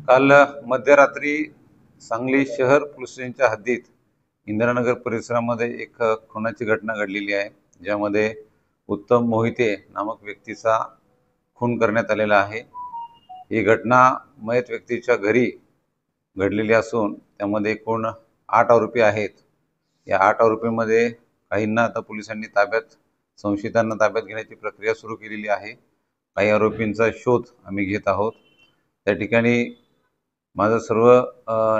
काल मध्यरात्री सांगली शहर पोलीस स्टेशनच्या हद्दीत इंदिरानगर परिसरामध्ये एक खुनाची घटना घडलेली आहे, ज्यामध्ये उत्तम मोहिते नामक व्यक्तीचा खून करण्यात आलेला आहे। ही घटना मयत व्यक्तीच्या घरी घडलेली असून त्यामध्ये एकूण 8 आरोपी आहेत। या 8 आरोपींमध्ये काहींना आता पोलिसांनी संशयितांना ताब्यात घेण्याची प्रक्रिया सुरू केलेली आहे। काही आरोपींचा शोध आम्ही घेत आहोत। त्या ठिकाणी माझं सर्व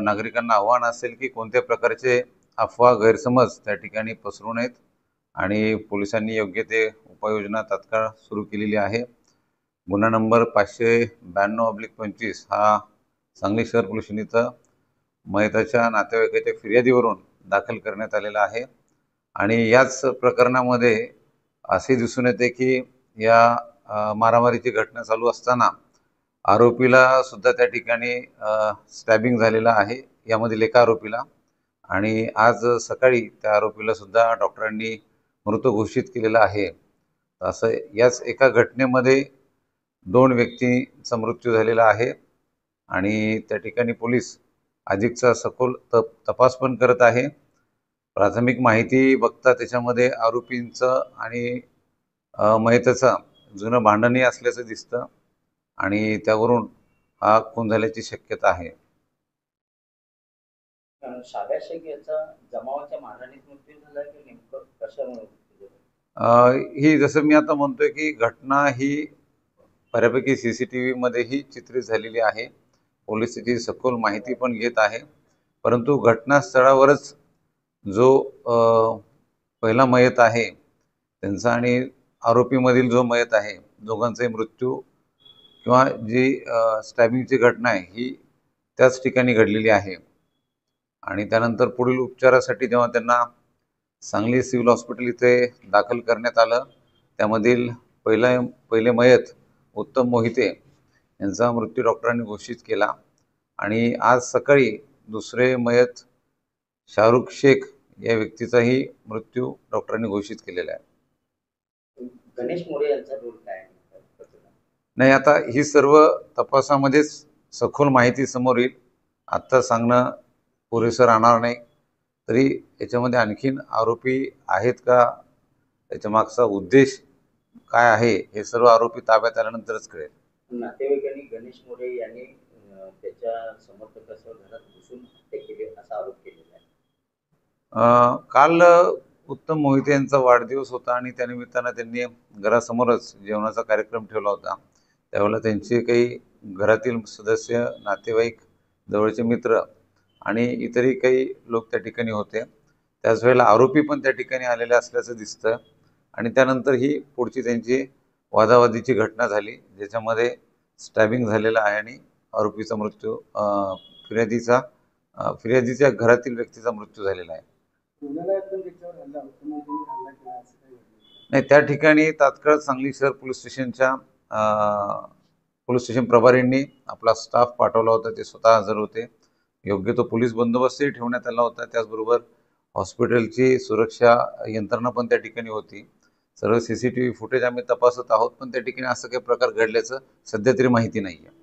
नागरिकांना आव्हान असेल की कोणत्या प्रकारचे अफवा गैरसमज त्या ठिकाणी पसरू नयेत आणि पोलिसांनी योग्य ते उपाययोजना तात्काळ सुरू केलेली आहे। गुन्हा नंबर 592/25 हा सांगली शहर पोलीस स्टेशन इथं मयताच्या नातेवाईकाच्या फिर्यादीवरून दाखल करण्यात आलेला आहे। आणि याच प्रकरणामध्ये असे दिसून येते की या मारामारीची घटना चालू असताना आरोपीला सुद्धा त्या ठिकाणी स्टॅबिंग झालेला आहे, यामधील एका आरोपीला। आणि आज सकाळी त्या आरोपीला सुद्धा डॉक्टरांनी मृत घोषित केलेला आहे। असं याच एका घटनेमध्ये 2 व्यक्तींचा मृत्यू झालेला आहे आणि त्या ठिकाणी पोलीस अधिकचा सखोल तपास पण करत आहे। प्राथमिक माहिती बघता त्याच्यामध्ये आरोपींचं आणि मयताचं जुनं भांडणही असल्याचं दिसतं आणि त्यावरून हा खून झाल्याची शक्यता आहे। शाब्या शेख याचा जमावाच्या मारहाणीत मृत्यू झाला की नेमकं कशामुळे? ही जसं मी आता म्हणतोय की घटना ही बऱ्यापैकी CCTV मध्येही चित्रित झालेली आहे। पोलीस त्याची सखोल माहिती पण घेत आहे, परंतु घटनास्थळावरच जो पहिला मयत आहे त्यांचा आणि आरोपीमधील जो मयत आहे, दोघांचाही मृत्यू किंवा जी स्टॅबिंगची घटना आहे ही त्याच ठिकाणी घडलेली आहे। आणि त्यानंतर पुढील उपचारासाठी जेव्हा त्यांना सांगली सिव्हिल हॉस्पिटल इथे दाखल करण्यात आलं, त्यामधील पहिले मयत उत्तम मोहिते यांचा मृत्यू डॉक्टरांनी घोषित केला। आणि आज सकाळी दुसरे मयत शाहरुख शेख या व्यक्तीचाही मृत्यू डॉक्टरांनी घोषित केलेला आहे। गणेश मोरे यांचा रोल काय आहे? नाही, आता ही सर्व तपासामध्येच सखोल माहिती समोर येईल। आत्ता सांगणं पुरेसं राहणार नाही। तरी याच्यामध्ये आणखीन आरोपी आहेत का, याच्या मागचा उद्देश काय आहे, हे सर्व आरोपी ताब्यात आल्यानंतरच कळेल। नातेवाईकांनी गणेश मोरे यांनी त्याच्या समर्थकासह घरात घुसून हत्या केली असा आरोप केलेला आहे। काल उत्तम मोहिते यांचा वाढदिवस होता आणि त्यानिमित्तानं त्यांनी घरासमोरच जेवणाचा कार्यक्रम ठेवला होता। त्यावेळेला त्यांचे काही घरातील सदस्य, नातेवाईक, जवळचे मित्र आणि इतरही काही लोक त्या ठिकाणी होते। त्याच वेळेला आरोपी पण त्या ठिकाणी आलेले असल्याचं दिसतं आणि त्यानंतर ही पुढची त्यांची वादावादीची घटना झाली, ज्याच्यामध्ये स्टॅबिंग झालेला आहे आणि आरोपीचा मृत्यू फिर्यादीच्या घरातील व्यक्तीचा मृत्यू झालेला आहे। नाही, त्या ठिकाणी तात्काळ सांगली शहर पोलीस स्टेशनच्या पोलीस स्टेशन प्रभारींनी आपला स्टाफ पाठवला होता। ते स्वतः हजर होते। योग्य तो पोलीस बंदोबस्तही ठेवण्यात आला होता। त्याचबरोबर हॉस्पिटलची सुरक्षा यंत्रणा पण त्या ठिकाणी होती। सर्व CCTV फुटेज आम्ही तपासत आहोत, पण त्या ठिकाणी असं काही प्रकार घडल्याचं सध्या तरी माहिती नाही आहे।